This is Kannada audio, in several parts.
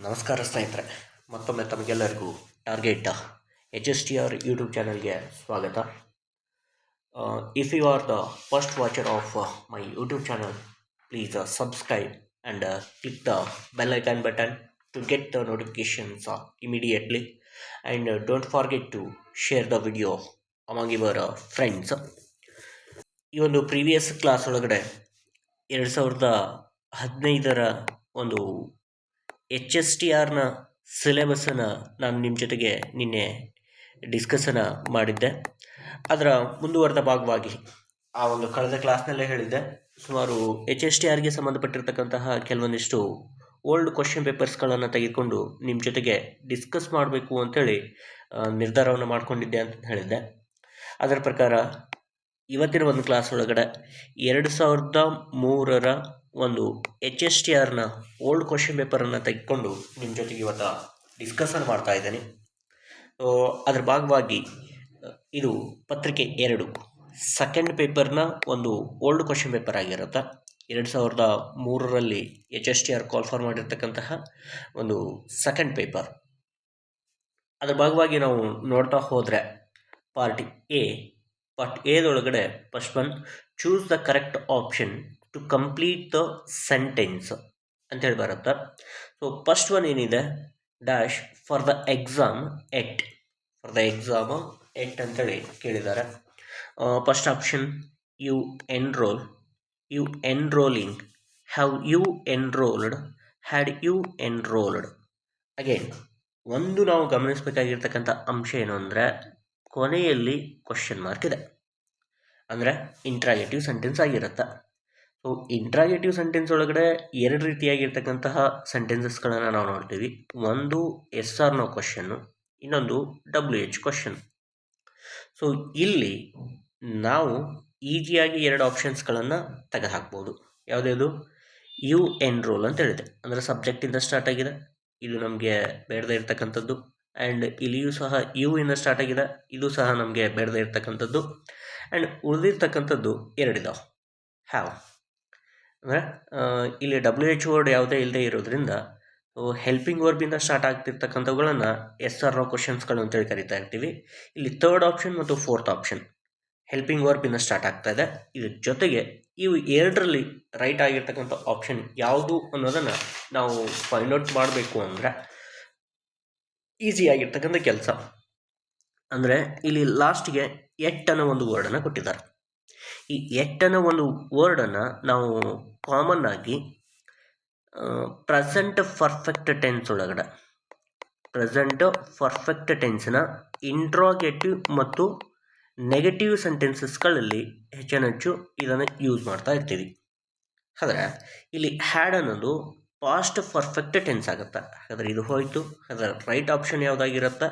ನಮಸ್ಕಾರ ಸ್ನೇಹಿತರೆ, ಮತ್ತೊಮ್ಮೆ ತಮಗೆಲ್ಲರಿಗೂ target H S T R YouTube ಚಾನಲ್ಗೆ ಸ್ವಾಗತ. If you are the first watcher of my YouTube channel, please subscribe and click the bell icon button to get the notifications immediately and don't forget to share the video among your friends. ಈ ಒಂದು ಪ್ರೀವಿಯಸ್ ಕ್ಲಾಸ್ ಒಳಗಡೆ 2015ರ ಒಂದು ಎಚ್ ಎಸ್ ಟಿ ಆರ್ನ ಸಿಲೆಬಸ್ಸನ್ನು ನಾನು ನಿಮ್ಮ ಜೊತೆಗೆ ನಿನ್ನೆ ಡಿಸ್ಕಸನ್ನು ಮಾಡಿದ್ದೆ. ಅದರ ಮುಂದುವರೆದ ಭಾಗವಾಗಿ ಆ ಒಂದು ಕಳೆದ ಕ್ಲಾಸ್ನಲ್ಲೇ ಹೇಳಿದ್ದೆ, ಸುಮಾರು ಎಚ್ ಎಸ್ ಟಿ ಆರ್ಗೆ ಸಂಬಂಧಪಟ್ಟಿರ್ತಕ್ಕಂತಹ ಕೆಲವೊಂದಿಷ್ಟು ಓಲ್ಡ್ ಕ್ವಶನ್ ಪೇಪರ್ಸ್ಗಳನ್ನು ತೆಗೆದುಕೊಂಡು ನಿಮ್ಮ ಜೊತೆಗೆ ಡಿಸ್ಕಸ್ ಮಾಡಬೇಕು ಅಂಥೇಳಿ ನಿರ್ಧಾರವನ್ನು ಮಾಡಿಕೊಂಡಿದ್ದೆ ಅಂತ ಹೇಳಿದ್ದೆ. ಅದರ ಪ್ರಕಾರ ಇವತ್ತಿನ ಒಂದು ಕ್ಲಾಸ್ ಒಳಗಡೆ 2003ರ ಒಂದು ಎಚ್ ಎಸ್ ಟಿ ಆರ್ನ ಓಲ್ಡ್ ಕ್ವಶನ್ ಪೇಪರನ್ನು ತೆಗೆದುಕೊಂಡು ನಿಮ್ಮ ಜೊತೆಗೆ ಇವತ್ತು ಡಿಸ್ಕಸನ್ನು ಮಾಡ್ತಾ ಇದ್ದೇನೆ. ಸೊ ಅದರ ಭಾಗವಾಗಿ ಇದು ಪತ್ರಿಕೆ 2 ಸೆಕೆಂಡ್ ಪೇಪರ್ನ ಒಂದು ಓಲ್ಡ್ ಕ್ವಶನ್ ಪೇಪರ್ ಆಗಿರುತ್ತೆ. 2003ರಲ್ಲಿ H S T R call for ಮಾಡಿರ್ತಕ್ಕಂತಹ ಒಂದು ಸೆಕೆಂಡ್ ಪೇಪರ್. ಅದರ ಭಾಗವಾಗಿ ನಾವು ನೋಡ್ತಾ ಹೋದರೆ ಪಾರ್ಟ್ ಎದೊಳಗಡೆ first one, choose the correct option to complete the sentence ಅಂತೇಳಿ ಬರುತ್ತೆ. ಸೊ ಫಸ್ಟ್ ಒನ್ ಏನಿದೆ, dash for the exam at ಅಂತೇಳಿ ಕೇಳಿದ್ದಾರೆ. First option, you enrolling, have you enrolled, had you enrolled. Again ಒಂದು ನಾವು ಗಮನಿಸಬೇಕಾಗಿರ್ತಕ್ಕಂಥ ಅಂಶ ಏನು ಅಂದರೆ, ಕೊನೆಯಲ್ಲಿ ಕ್ವಶನ್ ಮಾರ್ಕ್ ಇದೆ, ಅಂದರೆ ಇಂಟ್ರಾಗೇಟಿವ್ ಸೆಂಟೆನ್ಸ್ ಆಗಿರುತ್ತೆ. ಸೊ ಇಂಟ್ರಾಗೇಟಿವ್ ಸೆಂಟೆನ್ಸ್ ಒಳಗಡೆ ಎರಡು ರೀತಿಯಾಗಿರ್ತಕ್ಕಂತಹ ಸೆಂಟೆನ್ಸಸ್ಗಳನ್ನು ನಾವು ನೋಡ್ತೀವಿ. ಒಂದು ಎಸ್ ಆರ್ ನೋ ಕ್ವಶನ್ನು, ಇನ್ನೊಂದು WH ಕ್ವಶನ್. ಸೊ ಇಲ್ಲಿ ನಾವು ಈಸಿಯಾಗಿ ಎರಡು ಆಪ್ಷನ್ಸ್ಗಳನ್ನು ತೆಗೆದುಹಾಕ್ಬೋದು. ಯಾವುದ್ಯಾವುದು, ಯು ಎನ್ರೋಲ್ ಅಂತ ಹೇಳಿದೆ, ಅಂದರೆ ಸಬ್ಜೆಕ್ಟಿಂದ ಸ್ಟಾರ್ಟ್ ಆಗಿದೆ, ಇದು ನಮಗೆ ಬೇಡದೇ ಇರ್ತಕ್ಕಂಥದ್ದು. ಆ್ಯಂಡ್ ಇಲ್ಲಿಯೂ ಸಹ ಯು ಇಂದ ಸ್ಟಾರ್ಟ್ ಆಗಿದೆ, ಇದು ಸಹ ನಮಗೆ ಬೇಡದೇ ಇರ್ತಕ್ಕಂಥದ್ದು. ಆ್ಯಂಡ್ ಉಳಿದಿರ್ತಕ್ಕಂಥದ್ದು ಎರಡಿದಾವೆ, ಹ್ಯಾವ್. ಅಂದರೆ ಇಲ್ಲಿ WH ವರ್ಡ್ ಯಾವುದೇ ಇಲ್ಲದೆ ಇರೋದ್ರಿಂದ ಹೆಲ್ಪಿಂಗ್ ವರ್ಬಿಂದ ಸ್ಟಾರ್ಟ್ ಆಗ್ತಿರ್ತಕ್ಕಂಥವುಗಳನ್ನು ಎಸ್ ಆರ್ ನೋ ಕ್ವಶನ್ಸ್ಗಳು ಅಂತೇಳಿ ಕರಿತಾ ಇರ್ತೀವಿ. ಇಲ್ಲಿ ಥರ್ಡ್ ಆಪ್ಷನ್ ಮತ್ತು ಫೋರ್ತ್ ಆಪ್ಷನ್ ಹೆಲ್ಪಿಂಗ್ ವರ್ಬಿಂದ ಸ್ಟಾರ್ಟ್ ಆಗ್ತಾ ಇದೆ. ಇದ್ರ ಜೊತೆಗೆ ಇವು ಎರಡರಲ್ಲಿ ರೈಟ್ ಆಗಿರ್ತಕ್ಕಂಥ ಆಪ್ಷನ್ ಯಾವುದು ಅನ್ನೋದನ್ನು ನಾವು ಫೈಂಡ್ ಔಟ್ ಮಾಡಬೇಕು ಅಂದರೆ ಈಸಿಯಾಗಿರ್ತಕ್ಕಂಥ ಕೆಲಸ. ಅಂದರೆ ಇಲ್ಲಿ ಲಾಸ್ಟ್ಗೆ ಎಟ್ ಅನ್ನೋ ಒಂದು ವರ್ಡನ್ನು ಕೊಟ್ಟಿದ್ದಾರೆ. ಈ ಎಟ್ ಅನ್ನೋ ಒಂದು ವರ್ಡನ್ನು ನಾವು ಕಾಮನ್ ಆಗಿ ಪ್ರೆಸೆಂಟ್ ಪರ್ಫೆಕ್ಟ್ ಟೆನ್ಸ್ ಒಳಗಡೆ, ಪ್ರೆಸೆಂಟ್ ಪರ್ಫೆಕ್ಟ್ ಟೆನ್ಸ್ನ ಇಂಟ್ರಾಗೇಟಿವ್ ಮತ್ತು ನೆಗೆಟಿವ್ ಸೆಂಟೆನ್ಸಸ್ಗಳಲ್ಲಿ ಹೆಚ್ಚು ಇದನ್ನು ಯೂಸ್ ಮಾಡ್ತಾ ಇರ್ತೀವಿ. ಆದರೆ ಇಲ್ಲಿ ಹ್ಯಾಡ್ ಅನ್ನೋದು ಪಾಸ್ಟ್ ಪರ್ಫೆಕ್ಟ್ ಟೆನ್ಸ್ ಆಗುತ್ತೆ. ಹಾಗಾದರೆ ಇದು ಹೋಯಿತು. ಅದರ ರೈಟ್ ಆಪ್ಷನ್ ಯಾವುದಾಗಿರುತ್ತೆ,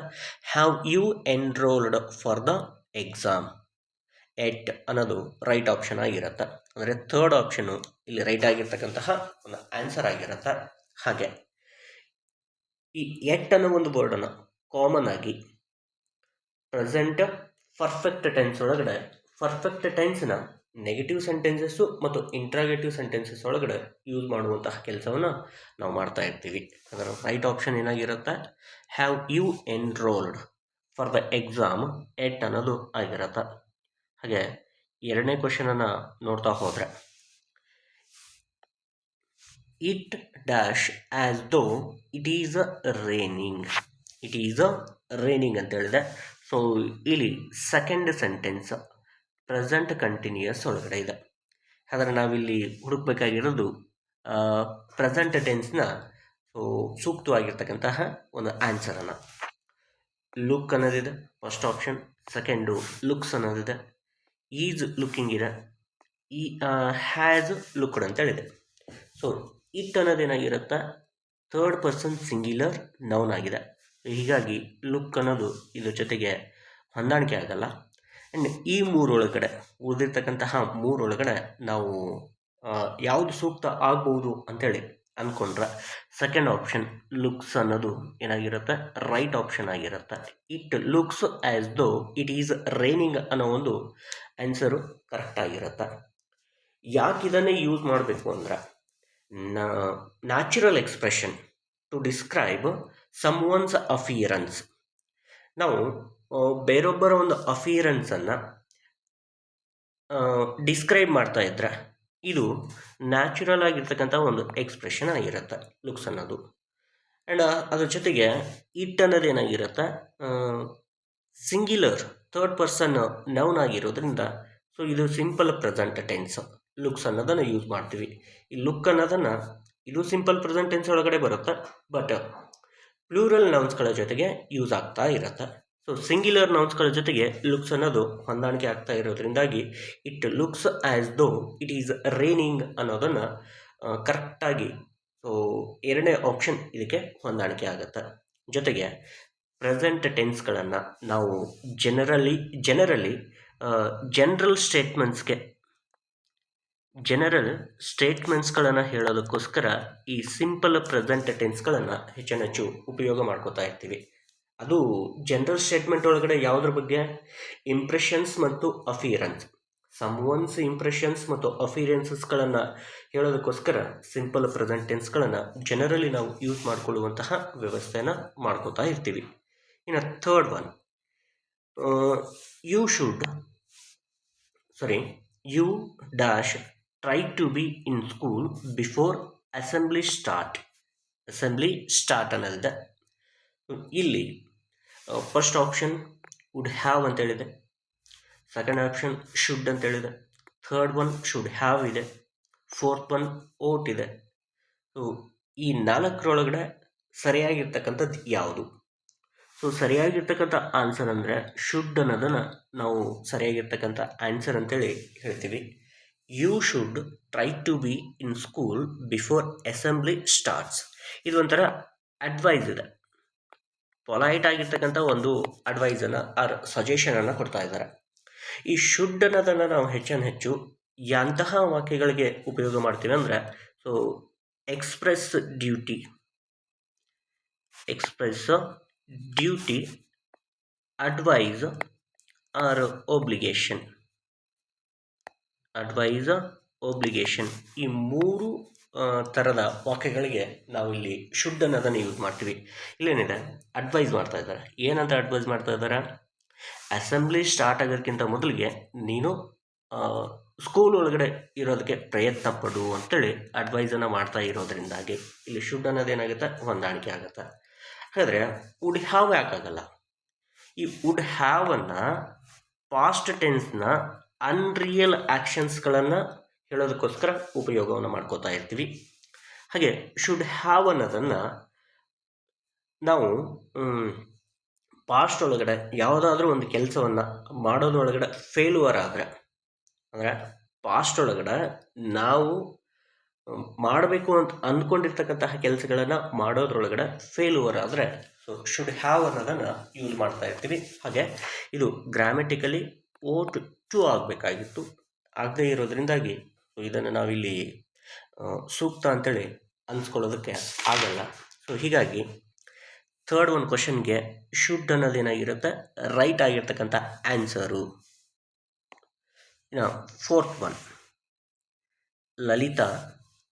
have you enrolled for the exam. At ಅನ್ನೋದು ರೈಟ್ ಆಪ್ಷನ್ ಆಗಿರುತ್ತೆ. ಅಂದರೆ ಥರ್ಡ್ ಆಪ್ಷನ್ನು ಇಲ್ಲಿ ರೈಟ್ ಆಗಿರ್ತಕ್ಕಂತಹ ಒಂದು ಆನ್ಸರ್ ಆಗಿರುತ್ತೆ. ಹಾಗೆ ಈ ಎಟ್ ಅನ್ನೋ ಒಂದು ವರ್ಡನ್ನು ಕಾಮನ್ ಆಗಿ ಪ್ರೆಸೆಂಟ್ ಪರ್ಫೆಕ್ಟ್ ಟೆನ್ಸ್ ಒಳಗಡೆ ಪರ್ಫೆಕ್ಟ್ ಟೆನ್ಸ್ನ ನೆಗೆಟಿವ್ ಸೆಂಟೆನ್ಸಸ್ಸು ಮತ್ತು ಇಂಟ್ರಾಗೇಟಿವ್ ಸೆಂಟೆನ್ಸಸ್ ಒಳಗಡೆ ಯೂಸ್ ಮಾಡುವಂತಹ ಕೆಲಸವನ್ನು ನಾವು ಮಾಡ್ತಾ ಇರ್ತೀವಿ. ಅದರ ರೈಟ್ ಆಪ್ಷನ್ ಏನಾಗಿರುತ್ತೆ, have you enrolled for the exam at ಅನ್ನೋದು ಆಗಿರುತ್ತೆ. ಹಾಗೆ ಎರಡನೇ ಕ್ವಶನನ್ನು ನೋಡ್ತಾ ಹೋದರೆ, it dash as though it is raining ಅಂತ ಹೇಳಿದೆ. ಸೊ ಇಲ್ಲಿ ಸೆಕೆಂಡ್ ಸೆಂಟೆನ್ಸ್ ಪ್ರೆಸೆಂಟ್ ಕಂಟಿನ್ಯೂಯಸ್ ಒಳಗಡೆ ಇದೆ. ಆದರೆ ನಾವಿಲ್ಲಿ ಹುಡುಕಬೇಕಾಗಿರೋದು ಪ್ರೆಸೆಂಟ್ ಟೆನ್ಸ್ನ ಸೂಕ್ತವಾಗಿರ್ತಕ್ಕಂತಹ ಒಂದು ಆನ್ಸರನ್ನು. ಲುಕ್ ಅನ್ನೋದಿದೆ ಫಸ್ಟ್ ಆಪ್ಷನ್, ಸೆಕೆಂಡು ಲುಕ್ಸ್ ಅನ್ನೋದಿದೆ, ಈಸ್ ಲುಕ್ಕಿಂಗ್ ಇದೆ, ಈ ಹ್ಯಾಸ್ ಲುಕ್ಡ್ ಅಂತ ಹೇಳಿದೆ. ಸೊ ಇಟ್ ಅನ್ನೋದೇನಾಗಿರುತ್ತೆ, ಥರ್ಡ್ ಪರ್ಸನ್ ಸಿಂಗ್ಯುಲರ್ ನೌನ್ ಆಗಿದೆ. ಹೀಗಾಗಿ ಲುಕ್ ಅನ್ನೋದು ಇದ್ರ ಜೊತೆಗೆ ಹೊಂದಾಣಿಕೆ ಆಗಲ್ಲ. ಆ್ಯಂಡ್ ಈ ಮೂರೊಳಗಡೆ ಉಳಿದಿರ್ತಕ್ಕಂತಹ ಮೂರೊಳಗಡೆ ನಾವು ಯಾವುದು ಸೂಕ್ತ ಆಗ್ಬೋದು ಅಂಥೇಳಿ ಅಂದ್ಕೊಂಡ್ರೆ ಸೆಕೆಂಡ್ ಆಪ್ಷನ್ ಲುಕ್ಸ್ ಅನ್ನೋದು ಏನಾಗಿರುತ್ತೆ, ರೈಟ್ ಆಪ್ಷನ್ ಆಗಿರುತ್ತೆ. It looks as though it is raining ಅನ್ನೋ ಒಂದು ಆನ್ಸರು ಕರೆಕ್ಟ್ ಆಗಿರುತ್ತೆ. ಯಾಕೆ ಇದನ್ನೇ ಯೂಸ್ ಮಾಡಬೇಕು ಅಂದರೆ natural expression to describe someone's appearance. ನಾವು ಬೇರೊಬ್ಬರ ಒಂದು ಅಫಿಯರೆನ್ಸನ್ನು ಡಿಸ್ಕ್ರೈಬ್ ಮಾಡ್ತಾ ಇದ್ರೆ ಇದು ನ್ಯಾಚುರಲ್ ಆಗಿರ್ತಕ್ಕಂಥ ಒಂದು ಎಕ್ಸ್ಪ್ರೆಷನ್ ಆಗಿರುತ್ತೆ ಲುಕ್ಸ್ ಅನ್ನೋದು. ಆ್ಯಂಡ್ ಅದ್ರ ಜೊತೆಗೆ ಇಟ್ ಅನ್ನೋದು ಏನಾಗಿರುತ್ತೆ, ಸಿಂಗ್ಯುಲರ್ ಥರ್ಡ್ ಪರ್ಸನ್ ನೌನ್ ಆಗಿರೋದ್ರಿಂದ ಸೊ ಇದು ಸಿಂಪಲ್ ಪ್ರೆಸೆಂಟ್ ಟೆನ್ಸ್ ಲುಕ್ಸ್ ಅನ್ನೋದನ್ನು ಯೂಸ್ ಮಾಡ್ತೀವಿ. ಈ ಲುಕ್ ಅನ್ನೋದನ್ನು ಇದು ಸಿಂಪಲ್ ಪ್ರೆಸೆಂಟ್ ಟೆನ್ಸ್ ಒಳಗಡೆ ಬರುತ್ತೆ, ಬಟ್ ಪ್ಲೂರಲ್ ನೌನ್ಸ್ಗಳ ಜೊತೆಗೆ ಯೂಸ್ ಆಗ್ತಾ ಇರುತ್ತೆ. ಸೊ ಸಿಂಗ್ಯುಲರ್ ನೌನ್ಸ್ಗಳ ಜೊತೆಗೆ ಲುಕ್ಸ್ ಅನ್ನೋದು ಹೊಂದಾಣಿಕೆ ಆಗ್ತಾ ಇರೋದ್ರಿಂದಾಗಿ it looks as though it is raining ಅನ್ನೋದನ್ನು ಕರೆಕ್ಟಾಗಿ ಸೊ ಎರಡನೇ ಆಪ್ಷನ್ ಇದಕ್ಕೆ ಹೊಂದಾಣಿಕೆ ಆಗುತ್ತೆ. ಜೊತೆಗೆ ಪ್ರೆಸೆಂಟ್ ಟೆನ್ಸ್ಗಳನ್ನು ನಾವು ಜನರಲ್ ಸ್ಟೇಟ್ಮೆಂಟ್ಸ್ಗಳನ್ನು ಹೇಳೋದಕ್ಕೋಸ್ಕರ ಈ ಸಿಂಪಲ್ ಪ್ರೆಸೆಂಟ್ ಟೆನ್ಸ್ಗಳನ್ನು ಹೆಚ್ಚು ಉಪಯೋಗ ಮಾಡ್ಕೋತಾ ಇರ್ತೀವಿ. ಅದು ಜನರಲ್ ಸ್ಟೇಟ್ಮೆಂಟ್ ಒಳಗಡೆ ಯಾವುದ್ರ ಬಗ್ಗೆ, ಇಂಪ್ರೆಷನ್ಸ್ ಮತ್ತು ಅಫಿಯರೆನ್ಸ್, ಸಮ್ ಒನ್ಸ್ ಇಂಪ್ರೆಷನ್ಸ್ ಮತ್ತು ಅಫಿಯರೆನ್ಸಸ್ಗಳನ್ನು ಹೇಳೋದಕ್ಕೋಸ್ಕರ ಸಿಂಪಲ್ ಪ್ರೆಸೆಂಟ್ ಟೆನ್ಸ್ಗಳನ್ನು ಜನರಲಿ ನಾವು ಯೂಸ್ ಮಾಡಿಕೊಳ್ಳುವಂತಹ ವ್ಯವಸ್ಥೆಯನ್ನು ಮಾಡ್ಕೋತಾ ಇರ್ತೀವಿ. ಇನ್ನು third one, you dash try to be in school before assembly start ಅನ್ನೋದಿದೆ. ಇಲ್ಲಿ ಫಸ್ಟ್ ಆಪ್ಷನ್ ವುಡ್ ಹ್ಯಾವ್ ಅಂತೇಳಿದೆ, ಸೆಕೆಂಡ್ ಆಪ್ಷನ್ ಶುಡ್ ಅಂತೇಳಿದೆ, ಥರ್ಡ್ ಒನ್ ಶುಡ್ ಹ್ಯಾವ್ ಇದೆ, ಫೋರ್ತ್ ಒನ್ ಓಟ್ ಇದೆ. ಸೊ ಈ ನಾಲ್ಕರೊಳಗಡೆ ಸರಿಯಾಗಿರ್ತಕ್ಕಂಥದ್ದು ಯಾವುದು? ಸೊ ಸರಿಯಾಗಿರ್ತಕ್ಕಂಥ ಆನ್ಸರ್ ಅಂದರೆ ಶುಡ್ ಅನ್ನೋದನ್ನು ನಾವು ಸರಿಯಾಗಿರ್ತಕ್ಕಂಥ ಆನ್ಸರ್ ಅಂತೇಳಿ ಹೇಳ್ತೀವಿ. You should try to be in school before assembly starts. ಇದು ಒಂಥರ ಅಡ್ವೈಸ್ ಇದೆ, ಪೊಲೈಟ್ ಆಗಿರ್ತಕ್ಕಂಥ ಒಂದು ಅಡ್ವೈಸನ್ನು ಆರ್ ಸಜೆಷನನ್ನು ಕೊಡ್ತಾ ಇದ್ದಾರೆ. ಈ ಶುಡ್ ಅನ್ನೋದನ್ನು ನಾವು ಹೆಚ್ಚು ಎಂತಹ ವಾಕ್ಯಗಳಿಗೆ ಉಪಯೋಗ ಮಾಡ್ತೀವಿ ಅಂದರೆ, so express duty, advice or obligation. ಈ ಮೂರು ಥರದ ವಾಕ್ಯಗಳಿಗೆ ನಾವು ಇಲ್ಲಿ ಶುಡ್ ಅನ್ನೋದನ್ನು ಯೂಸ್ ಮಾಡ್ತೀವಿ. ಇಲ್ಲೇನಿದೆ, ಅಡ್ವೈಸ್ ಮಾಡ್ತಾ ಇದ್ದಾರೆ. ಏನಂತ ಅಡ್ವೈಸ್ ಮಾಡ್ತಾ ಇದ್ದಾರೆ? ಅಸೆಂಬ್ಲಿ ಸ್ಟಾರ್ಟ್ ಆಗೋದಕ್ಕಿಂತ ಮೊದಲಿಗೆ ನೀನು ಸ್ಕೂಲ್ ಒಳಗಡೆ ಇರೋದಕ್ಕೆ ಪ್ರಯತ್ನ ಪಡು ಅಂತೇಳಿ ಅಡ್ವೈಸನ್ನು ಮಾಡ್ತಾ ಇರೋದ್ರಿಂದಾಗಿ ಇಲ್ಲಿ ಶುಡ್ ಅನ್ನೋದೇನಾಗುತ್ತೆ, ಹೊಂದಾಣಿಕೆ ಆಗುತ್ತೆ. ಹಾಗಾದರೆ ವುಡ್ ಹ್ಯಾವ್ ಯಾಕಾಗಲ್ಲ? ಈ ವುಡ್ ಹ್ಯಾವನ್ನು ಪಾಸ್ಟ್ ಟೆನ್ಸ್ನ ಅನ್ರಿಯಲ್ ಆ್ಯಕ್ಷನ್ಸ್ಗಳನ್ನು ಹೇಳೋದಕ್ಕೋಸ್ಕರ ಉಪಯೋಗವನ್ನು ಮಾಡ್ಕೋತಾ ಇರ್ತೀವಿ. ಹಾಗೆ ಶುಡ್ ಹ್ಯಾವ್ ಅನ್ನೋದನ್ನು ನಾವು ಪಾಸ್ಟ್ ಒಳಗಡೆ ಯಾವುದಾದ್ರೂ ಒಂದು ಕೆಲಸವನ್ನು ಮಾಡೋದ್ರೊಳಗಡೆ ಫೇಲ್ಯೂರ್ ಆದರೆ, ಅಂದರೆ ಪಾಸ್ಟ್ ಒಳಗಡೆ ನಾವು ಮಾಡಬೇಕು ಅಂತ ಅಂದ್ಕೊಂಡಿರ್ತಕ್ಕಂತಹ ಕೆಲಸಗಳನ್ನು ಮಾಡೋದ್ರೊಳಗಡೆ ಫೇಲ್ಯೂರ್ ಆದರೆ ಸೊ ಶುಡ್ ಹ್ಯಾವ್ ಅನ್ನೋದನ್ನು ಯೂಸ್ ಮಾಡ್ತಾ ಇರ್ತೀವಿ. ಹಾಗೆ ಇದು ಗ್ರಾಮೆಟಿಕಲಿ ಓಟ್ ಟು ಆಗಬೇಕಾಗಿತ್ತು, ಆಗದೇ ಇರೋದ್ರಿಂದಾಗಿ ಇದನ್ನು ನಾವಿಲ್ಲಿ ಸೂಕ್ತ ಅಂತೇಳಿ ಅನ್ಸ್ಕೊಳ್ಳೋದಕ್ಕೆ ಆಗಲ್ಲ. ಸೊ ಹೀಗಾಗಿ ಥರ್ಡ್ ಒಂದು ಕ್ವಶನ್ಗೆ ಶುಡ್ ಅನ್ನೋದೇನಾಗಿರುತ್ತೆ, ರೈಟ್ ಆಗಿರ್ತಕ್ಕಂಥ ಆನ್ಸರು. ಇನ್ನು fourth one, Lalitha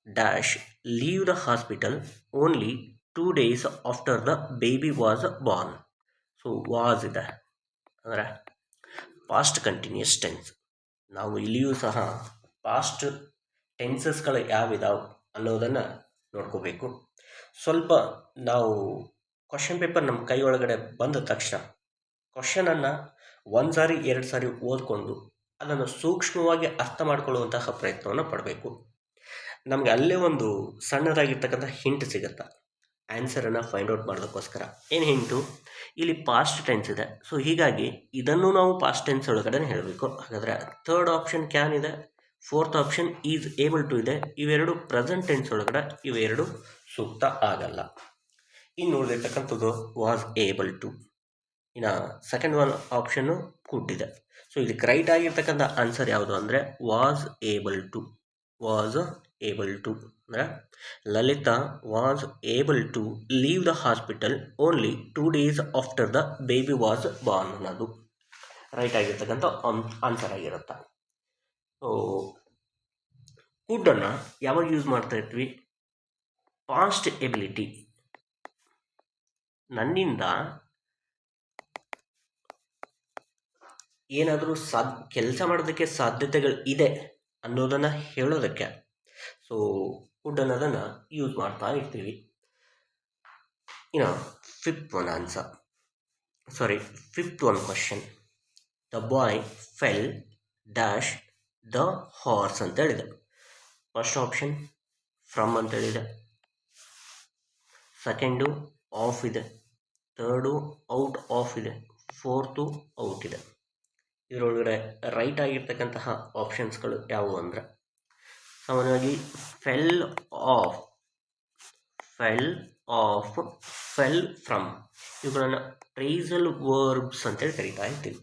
dash leave the hospital only 2 days after the baby was born. So was ಇದೆ ಅಂದರೆ ಪಾಸ್ಟ್ ಕಂಟಿನ್ಯೂಸ್ ಟೆನ್ಸ್. ನಾವು ಇಲ್ಲಿಯೂ ಸಹ ಪಾಸ್ಟ್ ಟೆನ್ಸಸ್ಗಳು ಯಾವಿದಾವೆ ಅನ್ನೋದನ್ನು ನೋಡ್ಕೋಬೇಕು. ಸ್ವಲ್ಪ ನಾವು ಕ್ವಶನ್ ಪೇಪರ್ ನಮ್ಮ ಕೈ ಒಳಗಡೆ ಬಂದ ತಕ್ಷಣ ಕ್ವಶನನ್ನು 1 ಸಾರಿ 2 ಸಾರಿ ಓದ್ಕೊಂಡು ಅದನ್ನು ಸೂಕ್ಷ್ಮವಾಗಿ ಅರ್ಥ ಮಾಡ್ಕೊಳ್ಳುವಂತಹ ಪ್ರಯತ್ನವನ್ನು ಪಡಬೇಕು. ನಮಗೆ ಅಲ್ಲೇ ಒಂದು ಸಣ್ಣದಾಗಿರ್ತಕ್ಕಂಥ ಹಿಂಟ್ ಸಿಗುತ್ತೆ ಆನ್ಸರನ್ನು ಫೈಂಡ್ ಔಟ್ ಮಾಡೋದಕ್ಕೋಸ್ಕರ. ಏನು ಹಿಂಟು? ಇಲ್ಲಿ ಪಾಸ್ಟ್ ಟೆನ್ಸ್ ಇದೆ, ಸೊ ಹೀಗಾಗಿ ಇದನ್ನು ನಾವು ಪಾಸ್ಟ್ ಟೆನ್ಸ್ ಒಳಗಡೆ ಹೇಳಬೇಕು. ಹಾಗಾದರೆ ಥರ್ಡ್ ಆಪ್ಷನ್ ಕ್ಯಾನ್ ಇದೆ, fourth option is able to ಇದೆ. ಇವೆರಡು ಪ್ರೆಸೆಂಟ್ ಟೆನ್ಸ್ ಒಳಗಡೆ ಇವೆರಡು ಸೂಕ್ತ ಆಗಲ್ಲ. ಇನ್ನು ಉಳಿದಿರ್ತಕ್ಕಂಥದ್ದು ವಾಸ್ ಏಬಲ್ ಟು. ಇನ್ನು ಸೆಕೆಂಡ್ ಒನ್ ಆಪ್ಷನ್ನು ಕುಡ್ ಇದೆ. ಸೊ ಇದಕ್ಕೆ ರೈಟ್ ಆಗಿರ್ತಕ್ಕಂಥ ಆನ್ಸರ್ ಯಾವುದು ಅಂದರೆ ವಾಸ್ ಏಬಲ್ ಟು ಅಂದರೆ Lalitha was able to leave the hospital only 2 days after the baby was born ಅನ್ನೋದು ರೈಟ್ ಆಗಿರ್ತಕ್ಕಂಥ ಆನ್ಸರ್ ಆಗಿರುತ್ತೆ. ಸೊ ಕುಡ್ಡನ್ನು ಯಾವಾಗ ಯೂಸ್ ಮಾಡ್ತಾ ಇರ್ತೀವಿ? ಪಾಸ್ಟ್ ಎಬಿಲಿಟಿ ನನ್ನಿಂದ ಏನಾದರೂ ಕೆಲಸ ಮಾಡೋದಕ್ಕೆ ಸಾಧ್ಯತೆಗಳು ಇದೆ ಅನ್ನೋದನ್ನು ಹೇಳೋದಕ್ಕೆ ಸೊ ವುಡ್ ಅನ್ನೋದನ್ನು ಯೂಸ್ ಮಾಡ್ತಾ ಇರ್ತೀವಿ. ಇನ್ನು fifth one question. The boy fell dash the horse ಅಂತ ಹೇಳಿದೆ. ಫಸ್ಟ್ ಆಪ್ಷನ್ ಫ್ರಮ್ ಅಂತ ಹೇಳಿದೆ, ಸೆಕೆಂಡು ಆಫ್ ಇದೆ, ಥರ್ಡು ಔಟ್ ಆಫ್ ಇದೆ, ಫೋರ್ತು ಔಟ್ ಇದೆ. ಇದರೊಳಗಡೆ ರೈಟ್ ಆಗಿರ್ತಕ್ಕಂತಹ ಆಪ್ಷನ್ಸ್ಗಳು ಯಾವುವು ಅಂದರೆ ಸಾಮಾನ್ಯವಾಗಿ ಫೆಲ್ ಆಫ್, ಫೆಲ್ ಫ್ರಮ್ ಇವುಗಳನ್ನು ಫ್ರೇಸಲ್ ವರ್ಬ್ಸ್ ಅಂತೇಳಿ ಕರಿತಾ ಇರ್ತೀವಿ.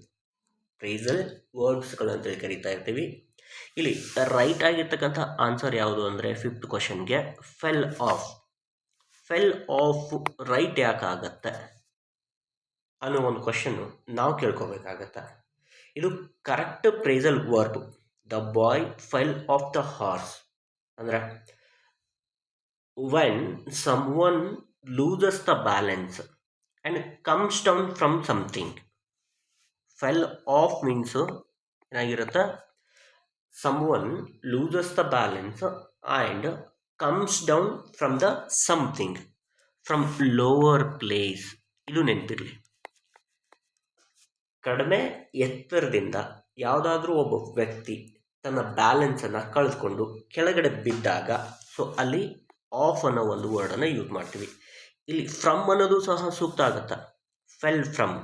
ಫ್ರೇಸಲ್ ವರ್ಬ್ಸ್ಗಳು ಅಂತೇಳಿ ಕರಿತಾ ಇರ್ತೀವಿ. ಇಲ್ಲಿ ರೈಟ್ ಆಗಿರ್ತಕ್ಕಂಥ ಆನ್ಸರ್ ಯಾವುದು ಅಂದರೆ ಫಿಫ್ತ್ ಕ್ವಶನ್ಗೆ ಫೆಲ್ ಆಫ್ ರೈಟ್ ಯಾಕಾಗತ್ತೆ ಅನ್ನೋ ಒಂದು ಕ್ವಶನ್ನು ನಾವು ಕೇಳ್ಕೋಬೇಕಾಗತ್ತೆ. ಇದು correct phrasal verb. The boy fell off the horse ಅಂದರೆ when someone loses the balance and comes down from something. Fell off means ಏನಾಗಿರುತ್ತೆ, someone loses the balance and comes down from the something, from lower place. ಇದು ನೆನಪಿರಲಿ. ಕಡಿಮೆ ಎತ್ತರದಿಂದ ಯಾವುದಾದ್ರೂ ಒಬ್ಬ ವ್ಯಕ್ತಿ ತನ್ನ ಬ್ಯಾಲೆನ್ಸನ್ನು ಕಳೆದುಕೊಂಡು ಕೆಳಗಡೆ ಬಿದ್ದಾಗ ಸೊ ಅಲ್ಲಿ ಆಫ್ ಅನ್ನೋ ಒಂದು ವರ್ಡನ್ನು ಯೂಸ್ ಮಾಡ್ತೀವಿ. ಇಲ್ಲಿ ಫ್ರಮ್ ಅನ್ನೋದು ಸಹ ಸೂಕ್ತ ಆಗುತ್ತೆ. ಫೆಲ್ ಫ್ರಮ್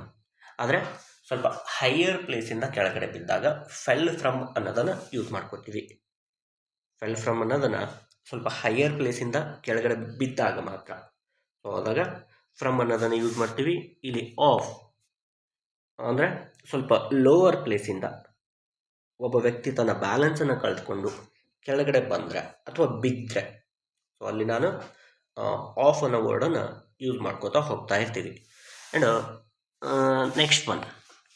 ಆದರೆ ಸ್ವಲ್ಪ ಹೈಯರ್ ಪ್ಲೇಸಿಂದ ಕೆಳಗಡೆ ಬಿದ್ದಾಗ ಫೆಲ್ ಫ್ರಮ್ ಅನ್ನೋದನ್ನು ಯೂಸ್ ಮಾಡ್ಕೊತೀವಿ. ಫೆಲ್ ಫ್ರಮ್ ಅನ್ನೋದನ್ನು ಸ್ವಲ್ಪ ಹೈಯರ್ ಪ್ಲೇಸಿಂದ ಕೆಳಗಡೆ ಬಿದ್ದಾಗ ಮಾತ್ರ. ಸೊ ಆದಾಗ ಫ್ರಮ್ ಅನ್ನೋದನ್ನು ಯೂಸ್ ಮಾಡ್ತೀವಿ. ಇಲ್ಲಿ ಆಫ್ ಅಂದರೆ ಸ್ವಲ್ಪ ಲೋವರ್ ಪ್ಲೇಸಿಂದ ಒಬ್ಬ ವ್ಯಕ್ತಿ ತನ್ನ ಬ್ಯಾಲೆನ್ಸನ್ನು ಕಳೆದುಕೊಂಡು ಕೆಳಗಡೆ ಬಂದರೆ ಅಥವಾ ಬಿದ್ದರೆ ಸೊ ಅಲ್ಲಿ ನಾನು ಆಫ್ ಅನ್ನೋ ವರ್ಡನ್ನು ಯೂಸ್ ಮಾಡ್ಕೋತಾ ಹೋಗ್ತಾ ಇರ್ತೀವಿ. ಆ್ಯಂಡ್ ನೆಕ್ಸ್ಟ್ ಒನ್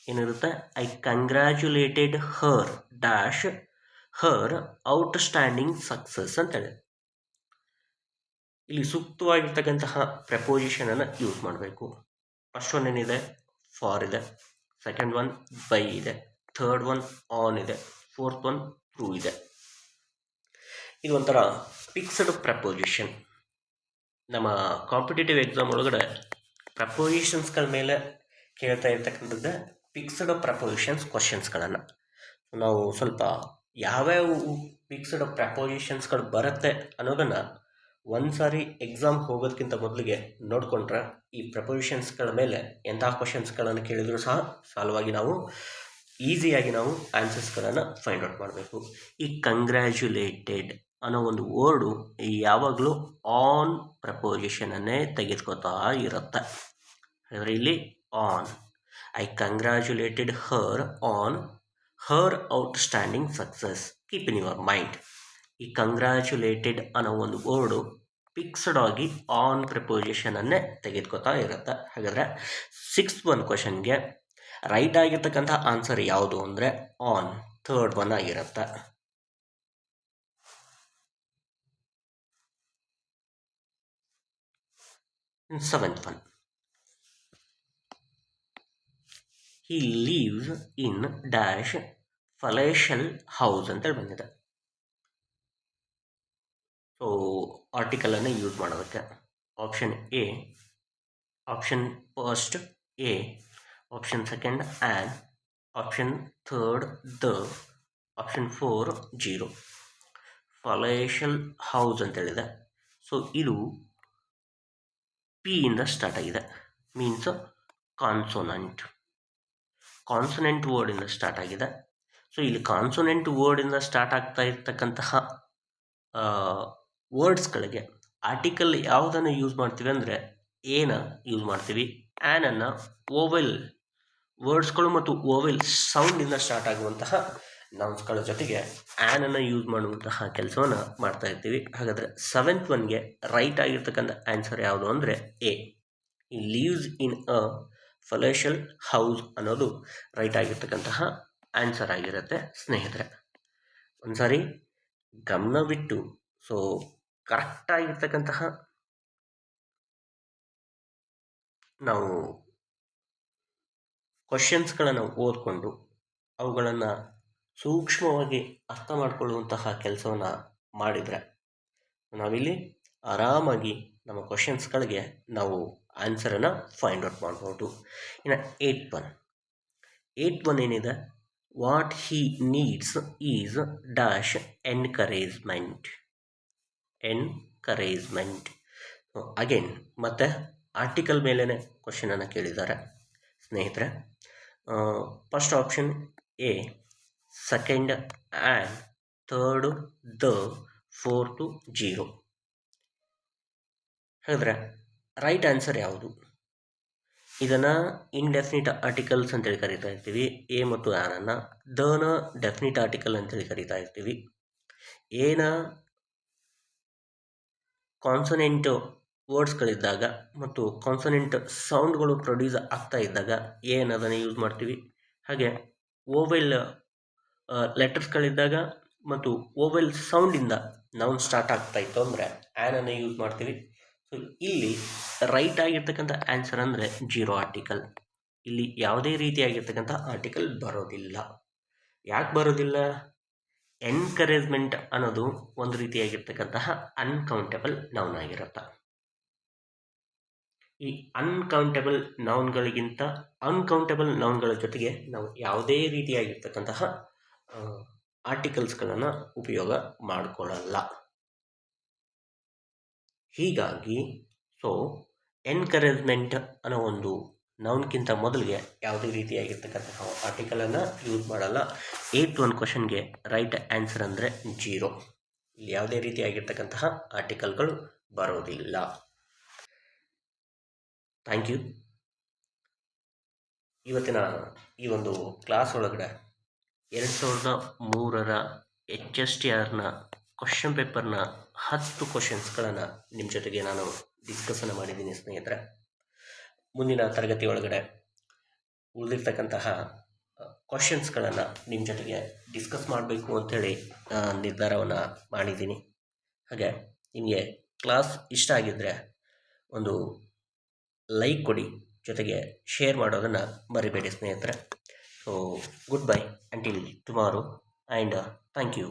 ಏನಿರುತ್ತೆ, I congratulated Har dash Har outstanding success ಅಂತೇಳಿ. ಇಲ್ಲಿ ಸೂಕ್ತವಾಗಿರ್ತಕ್ಕಂತಹ ಪ್ರಪೋಸಿಷನನ್ನು ಯೂಸ್ ಮಾಡಬೇಕು. ಫಸ್ಟ್ ಒನ್ ಏನಿದೆ, ಫಾರ್ ಇದೆ, ಸೆಕೆಂಡ್ ಒನ್ ಬೈ ಇದೆ, ಥರ್ಡ್ ಒನ್ ಆನ್ ಇದೆ, ಫೋರ್ತ್ ಒನ್ ಥ್ರೂ ಇದೆ. ಇದು ಒಂಥರ ಫಿಕ್ಸ್ಡ್ ಪ್ರಪೋಸಿಷನ್. ನಮ್ಮ ಕಾಂಪಿಟೇಟಿವ್ ಎಕ್ಸಾಮ್ ಒಳಗಡೆ ಪ್ರಪೋಸಿಷನ್ಸ್ಗಳ ಮೇಲೆ ಕೇಳ್ತಾ ಇರ್ತಕ್ಕಂಥದ್ದು ಫಿಕ್ಸ್ಡ್ ಪ್ರಪೋಸಿಷನ್ಸ್ ಕ್ವಶನ್ಸ್ಗಳನ್ನು. ನಾವು ಸ್ವಲ್ಪ ಯಾವ್ಯಾವ ಫಿಕ್ಸ್ಡ್ ಪ್ರಪೋಸಿಷನ್ಸ್ಗಳು ಬರುತ್ತೆ ಅನ್ನೋದನ್ನು ಒಂದು ಸಾರಿ ಎಕ್ಸಾಮ್ ಹೋಗೋದಕ್ಕಿಂತ ಮೊದಲಿಗೆ ನೋಡಿಕೊಂಡ್ರೆ ಈ ಪ್ರಪೋಸಿಷನ್ಸ್ಗಳ ಮೇಲೆ ಎಂಥ ಕ್ವಶನ್ಸ್ಗಳನ್ನು ಕೇಳಿದರೂ ಸಹ ಸಾಲ್ವಾಗಿ ನಾವು ಈಸಿಯಾಗಿ ನಾವು ಆನ್ಸರ್ಸ್ಗಳನ್ನು ಫೈಂಡ್ ಔಟ್ ಮಾಡಬೇಕು. ಈ ಕಂಗ್ರ್ಯಾಚುಲೇಟೆಡ್ ಅನ್ನೋ ಒಂದು ವರ್ಡು ಯಾವಾಗಲೂ ಆನ್ ಪ್ರಪೋಸಿಷನನ್ನೇ ತೆಗೆದುಕೊತಾ ಇರುತ್ತೆ. ಹಾಗಾದರೆ ಇಲ್ಲಿ on, I congratulated her on her outstanding success. Keep in your mind, ಈ ಕಂಗ್ರ್ಯಾಚುಲೇಟೆಡ್ ಅನ್ನೋ ಒಂದು ವರ್ಡು ಫಿಕ್ಸ್ಡ್ ಆಗಿ ಆನ್ ಪ್ರಪೋಸಿಷನನ್ನೇ ತೆಗೆದುಕೊತಾ ಇರುತ್ತೆ. ಹಾಗಾದರೆ ಸಿಕ್ಸ್ತ್ ಒನ್ ಕ್ವಶನ್ಗೆ ರೈಟ್ ಆಗಿರ್ತಕ್ಕಂಥ ಆನ್ಸರ್ ಯಾವುದು ಅಂದರೆ ಆನ್, ಥರ್ಡ್ ಒನ್ ಆಗಿರುತ್ತೆ. Seventh one, he lives in dash palatial house ಅಂತೇಳಿ ಬಂದಿದೆ. ಸೊ ಆರ್ಟಿಕಲನ್ನು ಯೂಸ್ ಮಾಡೋದಕ್ಕೆ option a, option first a, option second an, option third the, option 4 0. Palatial house ಅಂತೇಳಿದೆ. So ಇದು ಪಿ ಇಂದ ಸ್ಟಾರ್ಟ್ ಆಗಿದೆ, ಮೀನ್ಸ್ ಕಾನ್ಸೋನೆಂಟ್ ವರ್ಡಿಂದ ಸ್ಟಾರ್ಟ್ ಆಗಿದೆ. ಸೊ ಇಲ್ಲಿ ಕಾನ್ಸೋನೆಂಟ್ ವರ್ಡಿಂದ ಸ್ಟಾರ್ಟ್ ಆಗ್ತಾ ಇರ್ತಕ್ಕಂತಹ ವರ್ಡ್ಸ್ಗಳಿಗೆ ಆರ್ಟಿಕಲ್ ಯಾವುದನ್ನು ಯೂಸ್ ಮಾಡ್ತೀವಿ ಅಂದರೆ ಎನ ಯೂಸ್ ಮಾಡ್ತೀವಿ. ಆ್ಯನನ್ನು ಓವೆಲ್ ವರ್ಡ್ಸ್ಗಳು ಮತ್ತು ಓವೆಲ್ ಸೌಂಡಿಂದ ಸ್ಟಾರ್ಟ್ ಆಗುವಂತಹ ನೌನ್ಸ್ಗಳ ಜೊತೆಗೆ ಆ್ಯನನ್ನು ಯೂಸ್ ಮಾಡುವಂತಹ ಕೆಲಸವನ್ನು ಮಾಡ್ತಾ ಇರ್ತೀವಿ. ಹಾಗಾದರೆ ಸೆವೆಂತ್ ಒನ್ಗೆ ರೈಟ್ ಆಗಿರ್ತಕ್ಕಂಥ ಆನ್ಸರ್ ಯಾವುದು ಅಂದರೆ ಎ, ಈ ಲೀವ್ಸ್ ಇನ್ ಅ ಫಲೇಶಲ್ ಹೌಸ್ ಅನ್ನೋದು ರೈಟ್ ಆಗಿರ್ತಕ್ಕಂತಹ ಆನ್ಸರ್ ಆಗಿರುತ್ತೆ ಸ್ನೇಹಿತರೆ. ಒಂದ್ಸಾರಿ ಗಮನವಿಟ್ಟು ಸೊ ಕರೆಕ್ಟಾಗಿರ್ತಕ್ಕಂತಹ ನಾವು ಕ್ವಶನ್ಸ್ಗಳನ್ನು ಓದಿಕೊಂಡು ಅವುಗಳನ್ನು ಸೂಕ್ಷ್ಮವಾಗಿ ಅರ್ಥ ಮಾಡಿಕೊಳ್ಳುವಂತಹ ಕೆಲಸವನ್ನು ಮಾಡಿದರೆ ನಾವಿಲ್ಲಿ ಆರಾಮಾಗಿ ನಮ್ಮ ಕ್ವಶನ್ಸ್ಗಳಿಗೆ ನಾವು ಆನ್ಸರನ್ನು ಫೈಂಡ್ ಔಟ್ ಮಾಡ್ಬೋದು. ಇನ್ನು 8.1 ಏನಿದೆ, what he needs is dash encouragement. Again ಮತ್ತೆ ಆರ್ಟಿಕಲ್ ಮೇಲೇ ಕ್ವಶನನ್ನು ಕೇಳಿದ್ದಾರೆ ಸ್ನೇಹಿತರೆ. First option A, second and, third the, fourth 0. ಹಾಗಾದರೆ ರೈಟ್ ಆನ್ಸರ್ ಯಾವುದು? ಇದನ್ನು ಇನ್ಡೆಫಿನಿಟ್ ಆರ್ಟಿಕಲ್ಸ್ ಅಂತೇಳಿ ಕರಿತಾ ಇರ್ತೀವಿ. ಎ ಮತ್ತು ಆನನ್ನು ದನ ಡೆಫಿನಿಟ್ ಆರ್ಟಿಕಲ್ ಅಂತೇಳಿ ಕರಿತಾ ಇರ್ತೀವಿ. ಏನ ಕಾನ್ಸನೆಂಟ್ ವರ್ಡ್ಸ್ಗಳಿದ್ದಾಗ ಮತ್ತು ಕಾನ್ಸನೆಂಟ್ ಸೌಂಡ್ಗಳು ಪ್ರೊಡ್ಯೂಸ್ ಆಗ್ತಾ ಇದ್ದಾಗ ಏನು ಅದನ್ನು ಯೂಸ್ ಮಾಡ್ತೀವಿ. ಹಾಗೆ ಓವೆಲ್ ಲೆಟರ್ಸ್ಗಳಿದ್ದಾಗ ಮತ್ತು ಓವೆಲ್ ಸೌಂಡಿಂದ ನೌನ್ ಸ್ಟಾರ್ಟ್ ಆಗ್ತಾ ಇತ್ತು ಅಂದರೆ ಆ್ಯನನ್ನು ಯೂಸ್ ಮಾಡ್ತೀವಿ. ಸೊ ಇಲ್ಲಿ ರೈಟ್ ಆಗಿರ್ತಕ್ಕಂಥ ಆನ್ಸರ್ ಅಂದರೆ 0 ಆರ್ಟಿಕಲ್. ಇಲ್ಲಿ ಯಾವುದೇ ರೀತಿಯಾಗಿರ್ತಕ್ಕಂಥ ಆರ್ಟಿಕಲ್ ಬರೋದಿಲ್ಲ. ಯಾಕೆ ಬರೋದಿಲ್ಲ? ಎನ್ಕರೇಜ್ಮೆಂಟ್ ಅನ್ನೋದು ಒಂದು ರೀತಿಯಾಗಿರ್ತಕ್ಕಂತಹ ಅನ್ಕೌಂಟೇಬಲ್ ನೌನ್ ಆಗಿರುತ್ತೆ. ಈ ಅನ್ಕೌಂಟೇಬಲ್ ನೌನ್ಗಳಿಗಿಂತ ಅನ್ಕೌಂಟೇಬಲ್ ನೌನ್ಗಳ ಜೊತೆಗೆ ನಾವು ಯಾವುದೇ ರೀತಿಯಾಗಿರ್ತಕ್ಕಂತಹ ಆರ್ಟಿಕಲ್ಸ್ಗಳನ್ನು ಉಪಯೋಗ ಮಾಡಿಕೊಳ್ಳಲ್ಲ. ಹೀಗಾಗಿ ಎನ್ಕರೇಜ್ಮೆಂಟ್ ಅನ್ನೋ ಒಂದು ನೌನ್ಗಿಂತ ಮೊದಲಿಗೆ ಯಾವುದೇ ರೀತಿಯಾಗಿರ್ತಕ್ಕಂತಹ ಆರ್ಟಿಕಲನ್ನು ಯೂಸ್ ಮಾಡಲ್ಲ. 8.1 ಕ್ವಶನ್ಗೆ ರೈಟ್ ಆನ್ಸರ್ ಅಂದರೆ 0. ಇಲ್ಲಿ ಯಾವುದೇ ರೀತಿಯಾಗಿರ್ತಕ್ಕಂತಹ ಆರ್ಟಿಕಲ್ಗಳು ಬರೋದಿಲ್ಲ. Thank you. ಇವತ್ತಿನ ಈ ಒಂದು ಕ್ಲಾಸ್ ಒಳಗಡೆ 2003ರ HSTRನ ಕ್ವಶನ್ ಪೇಪರ್ನ 10 ಕ್ವಶನ್ಸ್ಗಳನ್ನು ನಿಮ್ಮ ಜೊತೆಗೆ ನಾನು ಡಿಸ್ಕಸನ್ನು ಮಾಡಿದ್ದೀನಿ ಸ್ನೇಹಿತರೆ. ಮುಂದಿನ ತರಗತಿ ಒಳಗಡೆ ಉಳಿದಿರ್ತಕ್ಕಂತಹ ಕ್ವಶನ್ಸ್ಗಳನ್ನು ನಿಮ್ಮ ಜೊತೆಗೆ ಡಿಸ್ಕಸ್ ಮಾಡಬೇಕು ಅಂಥೇಳಿ ನಿರ್ಧಾರವನ್ನು ಮಾಡಿದ್ದೀನಿ. ಹಾಗೆ ನಿಮಗೆ ಕ್ಲಾಸ್ ಇಷ್ಟ ಆಗಿದ್ದರೆ ಒಂದು ಲೈಕ್ ಕೊಡಿ, ಜೊತೆಗೆ ಶೇರ್ ಮಾಡೋದನ್ನು ಮರಿಬೇಡಿ ಸ್ನೇಹಿತರೆ. So goodbye until tomorrow and thank you.